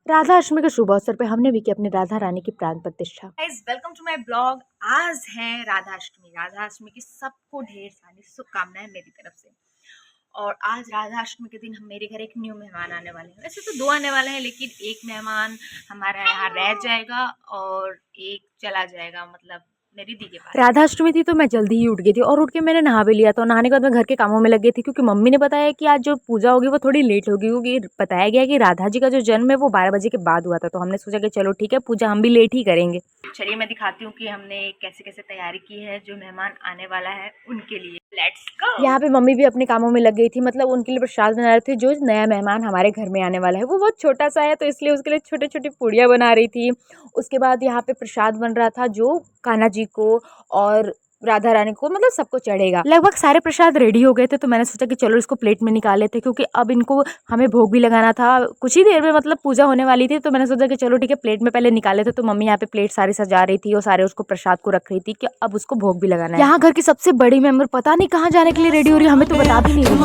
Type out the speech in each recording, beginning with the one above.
राधा अष्टमी के शुभ अवसर पे हमने भी की अपनी राधा रानी की प्राण प्रतिष्ठा। Guys welcome to my blog. आज है राधा अष्टमी। राधा अष्टमी की सबको ढेर सारी शुभकामनाएं मेरी तरफ से। और आज राधा अष्टमी के दिन हम मेरे घर एक न्यू मेहमान आने वाले हैं। वैसे तो दो आने वाले हैं, लेकिन एक मेहमान हमारा यहाँ रह जाएगा और एक चला जाएगा, मतलब मेरी दी के पास। राधा अष्टमी थी तो मैं जल्दी ही उठ गई थी और उठ के मैंने नहा भी लिया था। नहाने के बाद मैं घर के कामों में लग गई थी क्योंकि मम्मी ने बताया कि आज जो पूजा होगी वो थोड़ी लेट होगी, क्योंकि बताया गया कि राधा जी का जो जन्म है वो 12 बजे के बाद हुआ था। तो हमने सोचा कि चलो ठीक है, पूजा हम भी लेट ही करेंगे। चलिए मैं दिखाती हूँ कि हमने कैसे कैसे तैयारी की है जो मेहमान आने वाला है उनके लिए। Let's go. यहाँ पे मम्मी भी अपने कामों में लग गई थी, मतलब उनके लिए प्रसाद बना रहे थे। जो नया मेहमान हमारे घर में आने वाला है वो बहुत छोटा सा है, तो इसलिए उसके लिए छोटे छोटी पूड़ियाँ बना रही थी। उसके बाद यहाँ पे प्रसाद बन रहा था जो कान्हा जी को और राधा रानी को, मतलब सबको चढ़ेगा। लगभग सारे प्रसाद रेडी हो गए थे, तो मैंने सोचा कि चलो इसको प्लेट में निकाल लेते, क्योंकि अब इनको हमें भोग भी लगाना था कुछ ही देर में, मतलब पूजा होने वाली थी। तो मैंने सोचा कि चलो ठीक है, प्लेट में पहले निकाल लेते। तो मम्मी यहाँ पे प्लेट सारी सजा रही थी और सारे उसको प्रसाद को रख रही थी कि अब उसको भोग भी लगाना है। यहाँ घर की सबसे बड़ी मेंबर पता नहीं कहाँ जाने के लिए रेडी हो रही है, हमें तो बता भी नहीं रही।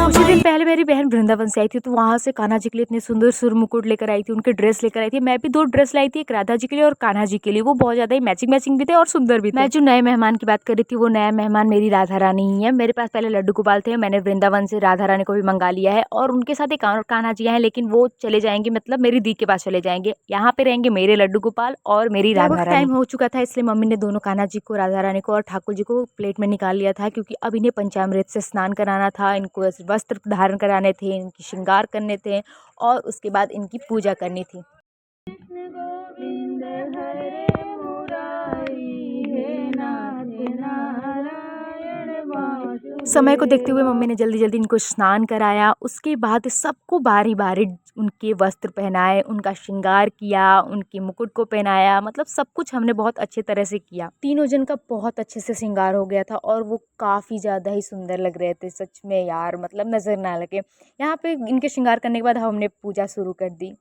कुछ ही दिन पहले मेरी बहन वृंदावन से आई थी, तो वहाँ से कान्हा जी के लिए इतने सुंदर सुर मुकुट लेकर आई थी, उनके ड्रेस लेकर आई थी। मैं भी 2 ड्रेस लाई थी, एक राधा जी के लिए और कान्हा जी के लिए। वो बहुत ज्यादा ही मैचिंग मैचिंग भी थे और सुंदर भी थे। मैं जो नए मेहमान की बात कर रही थी, वो नया मेहमान मेरी राधा रानी ही है। मेरे पास पहले लड्डू गोपाल थे, मैंने वृंदावन से राधा रानी को भी मंगा लिया है और उनके साथ एक और कान्हा जी हैं, लेकिन वो चले जाएंगे, मतलब मेरी दी के पास चले जाएंगे। यहाँ पे रहेंगे मेरे लड्डू गोपाल और मेरी राधा रानी। टाइम हो चुका था, इसलिए मम्मी ने दोनों कान्हा जी को, राधा रानी को और ठाकुर जी को प्लेट में निकाल लिया था, क्योंकि अब इन्हें पंचामृत से स्नान कराना था, इनको वस्त्र धारण कराने थे, इनकी श्रृंगार करने थे और उसके बाद इनकी पूजा करनी थी। समय को देखते हुए मम्मी ने जल्दी जल्दी इनको स्नान कराया। उसके बाद सबको बारी बारी उनके वस्त्र पहनाए, उनका श्रृंगार किया, उनके मुकुट को पहनाया, मतलब सब कुछ हमने बहुत अच्छे तरह से किया। तीनों जन का बहुत अच्छे से श्रृंगार हो गया था और वो काफ़ी ज़्यादा ही सुंदर लग रहे थे, सच में यार, मतलब नज़र ना लगे। यहाँ पे इनके श्रृंगार करने के बाद हमने पूजा शुरू कर दी।